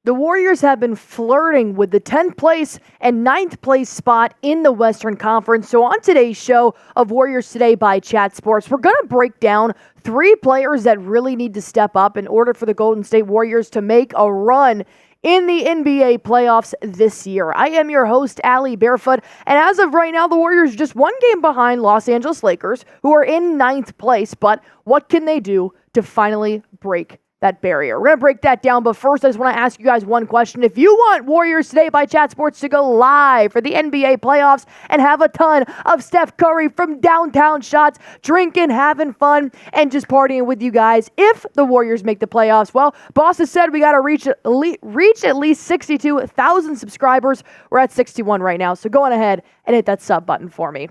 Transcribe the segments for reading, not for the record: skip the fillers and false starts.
The Warriors have been flirting with the 10th place and 9th place spot in the Western Conference. So on today's show of Warriors Today by Chat Sports, we're going to break down 3 players that really need to step up in order for the Golden State Warriors to make a run in the NBA playoffs this year. I am your host, Allie Barefoot, and as of right now, the Warriors just one game behind Los Angeles Lakers, who are in 9th place, but what can they do to finally break that barrier? We're going to break that down, but first I just want to ask you guys one question. If you want Warriors Today by Chat Sports to go live for the NBA playoffs and have a ton of Steph Curry from downtown shots, drinking, having fun, and just partying with you guys, if the Warriors make the playoffs, well, boss has said we got to reach at least 62,000 subscribers. We're at 61 right now, so go on ahead and hit that sub button for me.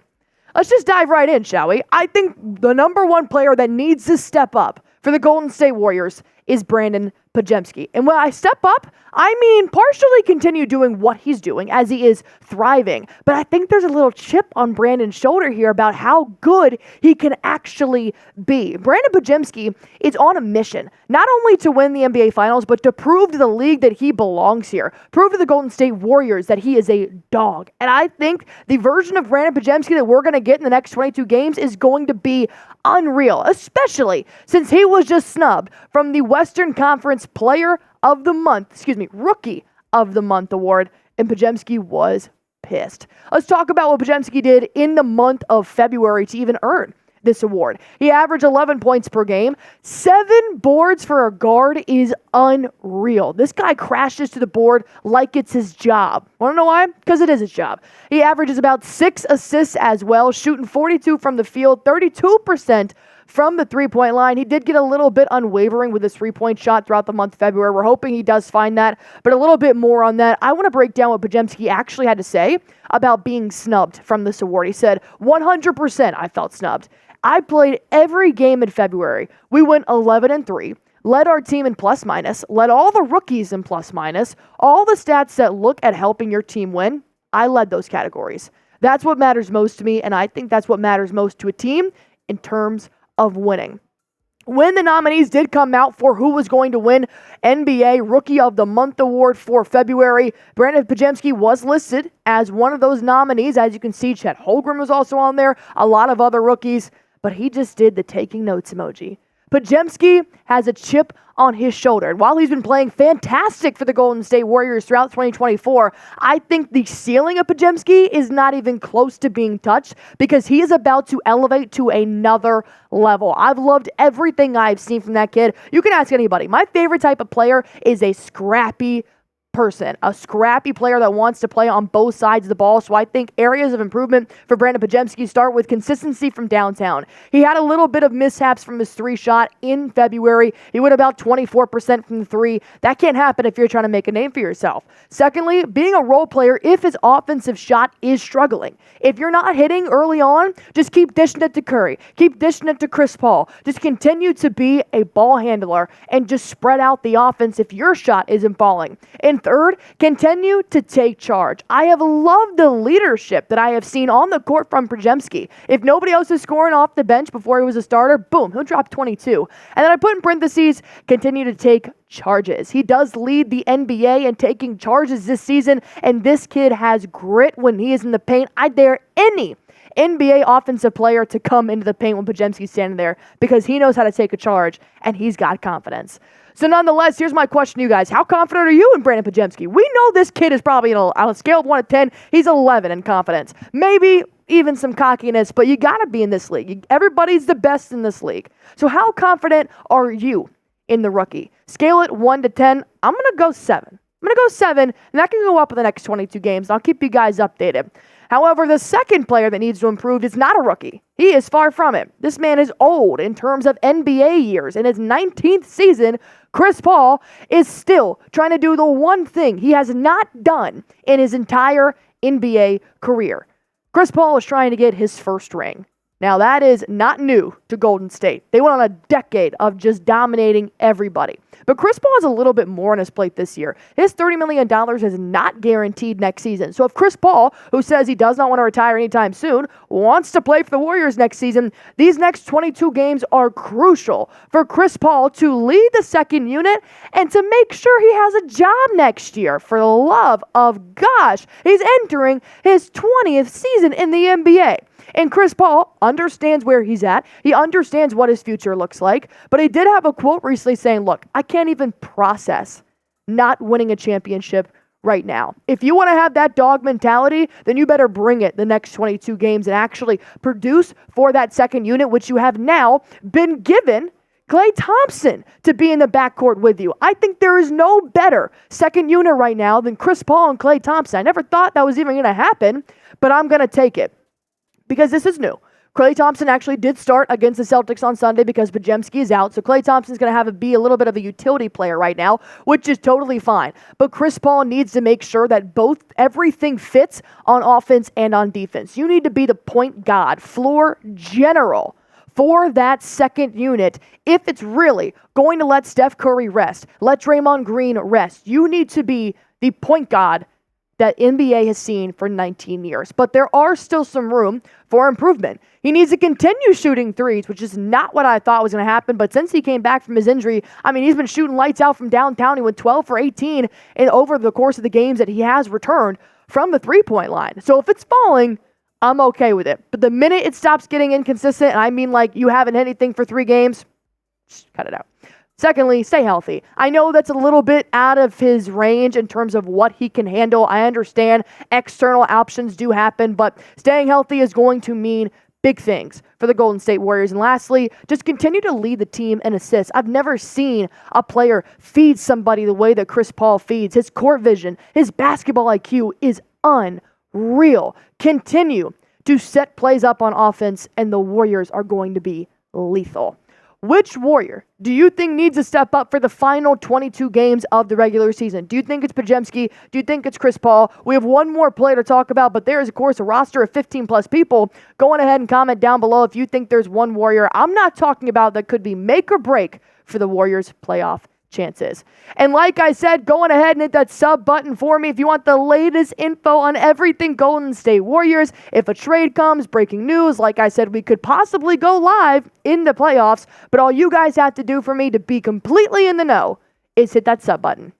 Let's just dive right in, shall we? I think the number one player that needs to step up for the Golden State Warriors is Brandin Podziemski. And when I step up, I mean partially continue doing what he's doing as he is thriving. But I think there's a little chip on Brandon's shoulder here about how good he can actually be. Brandin Podziemski is on a mission, not only to win the NBA Finals, but to prove to the league that he belongs here. Prove to the Golden State Warriors that he is a dog. And I think the version of Brandin Podziemski that we're going to get in the next 22 games is going to be unreal, especially since he was just snubbed from the Western Conference Rookie of the Month award, and Podziemski was pissed. Let's talk about what Podziemski did in the month of February to even earn this award. He averaged 11 points per game. 7 boards for a guard is unreal. This guy crashes to the board like it's his job. Want to know why? Because it is his job. He averages about 6 assists as well, shooting 42 from the field, 32% from the three-point line. He did get a little bit unwavering with his three-point shot throughout the month of February. We're hoping he does find that, but a little bit more on that. I want to break down what Podziemski actually had to say about being snubbed from this award. He said, 100% I felt snubbed. I played every game in February. We went 11-3, led our team in plus minus, led all the rookies in plus minus, all the stats that look at helping your team win. I led those categories. That's what matters most to me, and I think that's what matters most to a team in terms of winning. When the nominees did come out for who was going to win NBA Rookie of the Month award for February, Brandin Podziemski was listed as one of those nominees. As you can see, Chet Holmgren was also on there, a lot of other rookies, but he just did the taking notes emoji. Podziemski has a chip on his shoulder. And while he's been playing fantastic for the Golden State Warriors throughout 2024, I think the ceiling of Podziemski is not even close to being touched because he is about to elevate to another level. I've loved everything I've seen from that kid. You can ask anybody. My favorite type of player is a scrappy person, a scrappy player that wants to play on both sides of the ball. So I think areas of improvement for Brandin Podziemski start with consistency from downtown. He had a little bit of mishaps from his 3 shot in February. He went about 24% from the 3. That can't happen if you're trying to make a name for yourself. Secondly, being a role player if his offensive shot is struggling. If you're not hitting early on, just keep dishing it to Curry. Keep dishing it to Chris Paul. Just continue to be a ball handler and just spread out the offense if your shot isn't falling. And third, continue to take charge. I have loved the leadership that I have seen on the court from Podziemski. If nobody else is scoring off the bench before he was a starter, boom, he'll drop 22. And then I put in parentheses, continue to take charges. He does lead the NBA in taking charges this season, and this kid has grit when he is in the paint. I dare any NBA offensive player to come into the paint when Podziemski's standing there because he knows how to take a charge, and he's got confidence. So nonetheless, here's my question to you guys. How confident are you in Brandin Podziemski? We know this kid is probably on a scale of 1 to 10. He's 11 in confidence. Maybe even some cockiness, but you got to be in this league. Everybody's the best in this league. So how confident are you in the rookie? Scale it 1 to 10. I'm going to go 7. I'm going to go 7, and that can go up in the next 22 games. I'll keep you guys updated. However, the second player that needs to improve is not a rookie. He is far from it. This man is old in terms of NBA years. In his 19th season, Chris Paul is still trying to do the one thing he has not done in his entire NBA career. Chris Paul is trying to get his first ring. Now, that is not new to Golden State. They went on a decade of just dominating everybody. But Chris Paul has a little bit more on his plate this year. His $30 million is not guaranteed next season. So if Chris Paul, who says he does not want to retire anytime soon, wants to play for the Warriors next season, these next 22 games are crucial for Chris Paul to lead the second unit and to make sure he has a job next year. For the love of gosh, he's entering his 20th season in the NBA. And Chris Paul understands where he's at. He understands what his future looks like. But he did have a quote recently saying, look, I can't even process not winning a championship right now. If you want to have that dog mentality, then you better bring it the next 22 games and actually produce for that second unit, which you have now been given Klay Thompson to be in the backcourt with you. I think there is no better second unit right now than Chris Paul and Klay Thompson. I never thought that was even going to happen, but I'm going to take it. Because this is new. Klay Thompson actually did start against the Celtics on Sunday because Podziemski is out. So Klay Thompson's going to be a little bit of a utility player right now, which is totally fine. But Chris Paul needs to make sure that everything fits on offense and on defense. You need to be the point guard, floor general for that second unit if it's really going to let Steph Curry rest, let Draymond Green rest. You need to be the point guard that NBA has seen for 19 years. But there are still some room for improvement. He needs to continue shooting threes, which is not what I thought was going to happen. But since he came back from his injury, he's been shooting lights out from downtown. He went 12 for 18 over the course of the games that he has returned from the three-point line. So if it's falling, I'm okay with it. But the minute it stops getting inconsistent, and I mean like you haven't hit anything for 3 games, just cut it out. Secondly, stay healthy. I know that's a little bit out of his range in terms of what he can handle. I understand external options do happen, but staying healthy is going to mean big things for the Golden State Warriors. And lastly, just continue to lead the team in assists. I've never seen a player feed somebody the way that Chris Paul feeds. His court vision, his basketball IQ is unreal. Continue to set plays up on offense, and the Warriors are going to be lethal. Which Warrior do you think needs to step up for the final 22 games of the regular season? Do you think it's Podziemski? Do you think it's Chris Paul? We have one more player to talk about, but there is, of course, a roster of 15-plus people. Go on ahead and comment down below if you think there's one Warrior I'm not talking about that could be make or break for the Warriors' playoff chances. And like I said, go on ahead and hit that sub button for me if you want the latest info on everything Golden State Warriors. If a trade comes, breaking news, like I said, we could possibly go live in the playoffs, but all you guys have to do for me to be completely in the know is hit that sub button.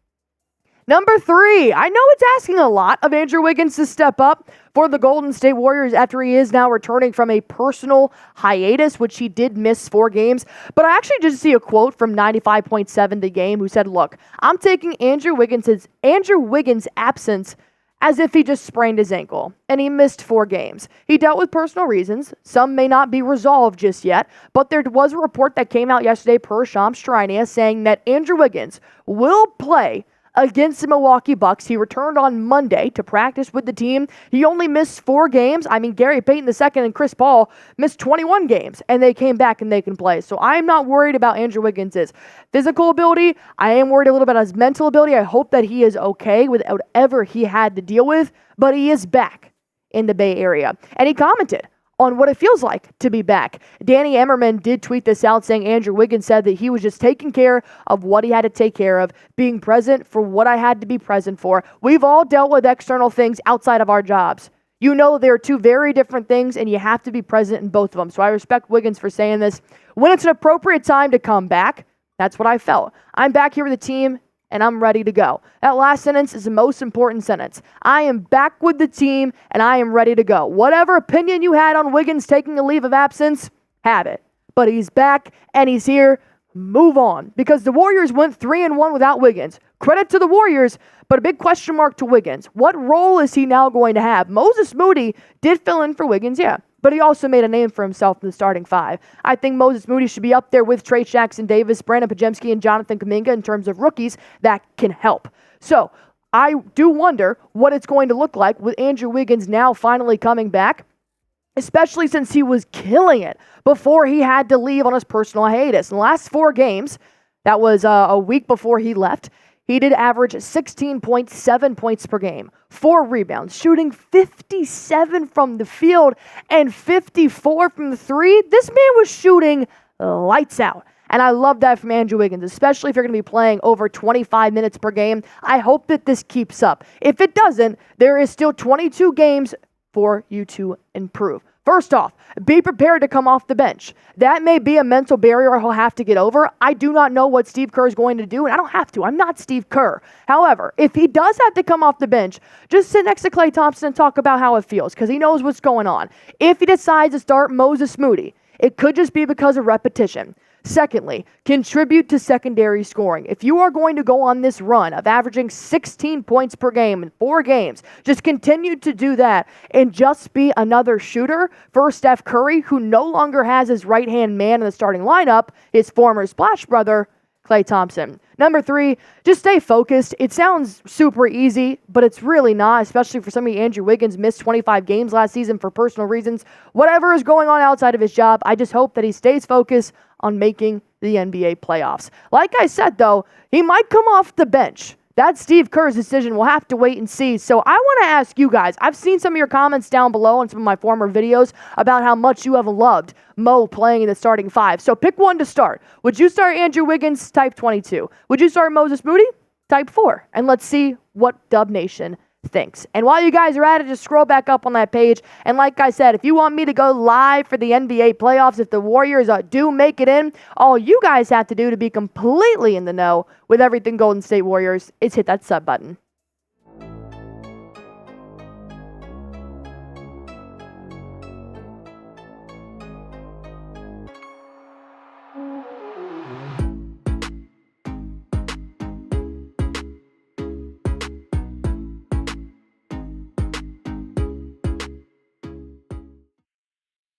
Number 3, I know it's asking a lot of Andrew Wiggins to step up for the Golden State Warriors after he is now returning from a personal hiatus, which he did miss 4 games. But I actually just see a quote from 95.7 The Game who said, look, I'm taking Andrew Wiggins' absence as if he just sprained his ankle, and he missed 4 games. He dealt with personal reasons. Some may not be resolved just yet, but there was a report that came out yesterday per Shams Charania saying that Andrew Wiggins will play against the Milwaukee Bucks. He returned on Monday to practice with the team. He only missed 4 games. Gary Payton II and Chris Paul missed 21 games, and they came back and they can play. So I'm not worried about Andrew Wiggins' physical ability. I am worried a little bit about his mental ability. I hope that he is okay with whatever he had to deal with, but he is back in the Bay Area. And he commented on what it feels like to be back. Danny Emmerman did tweet this out saying Andrew Wiggins said that he was just taking care of what he had to take care of, being present for what I had to be present for. We've all dealt with external things outside of our jobs. You know they're 2 very different things, and you have to be present in both of them. So I respect Wiggins for saying this. When it's an appropriate time to come back, that's what I felt. I'm back here with the team, and I'm ready to go. That last sentence is the most important sentence. I am back with the team, and I am ready to go. Whatever opinion you had on Wiggins taking a leave of absence, have it. But he's back, and he's here. Move on. Because the Warriors went 3-1 without Wiggins. Credit to the Warriors, but a big question mark to Wiggins. What role is he now going to have? Moses Moody did fill in for Wiggins, yeah. But he also made a name for himself in the starting 5. I think Moses Moody should be up there with Trey Jackson-Davis, Brandin Podziemski, and Jonathan Kuminga in terms of rookies that can help. So I do wonder what it's going to look like with Andrew Wiggins now finally coming back, especially since he was killing it before he had to leave on his personal hiatus. In the last 4 games, that was a week before he left, he did average 16.7 points per game, 4 rebounds, shooting 57 from the field and 54 from the three. This man was shooting lights out. And I love that from Andrew Wiggins, especially if you're going to be playing over 25 minutes per game. I hope that this keeps up. If it doesn't, there is still 22 games for you to improve. First off, be prepared to come off the bench. That may be a mental barrier he'll have to get over. I do not know what Steve Kerr is going to do, and I don't have to. I'm not Steve Kerr. However, if he does have to come off the bench, just sit next to Klay Thompson and talk about how it feels, because he knows what's going on. If he decides to start Moses Moody, it could just be because of repetition. Secondly, contribute to secondary scoring. If you are going to go on this run of averaging 16 points per game in 4 games, just continue to do that and just be another shooter for Steph Curry, who no longer has his right-hand man in the starting lineup, his former Splash brother, Klay Thompson. Number 3, just stay focused. It sounds super easy, but it's really not, especially for somebody. Andrew Wiggins missed 25 games last season for personal reasons. Whatever is going on outside of his job, I just hope that he stays focused on making the NBA playoffs. Like I said, though, he might come off the bench. That's Steve Kerr's decision. We'll have to wait and see. So I want to ask you guys, I've seen some of your comments down below on some of my former videos about how much you have loved Mo playing in the starting 5. So pick one to start. Would you start Andrew Wiggins, type 22? Would you start Moses Moody, type 4? And let's see what Dub Nation thinks. And while you guys are at it, just scroll back up on that page. And like I said, if you want me to go live for the NBA playoffs, if the Warriors do make it in, all you guys have to do to be completely in the know with everything Golden State Warriors is hit that sub button.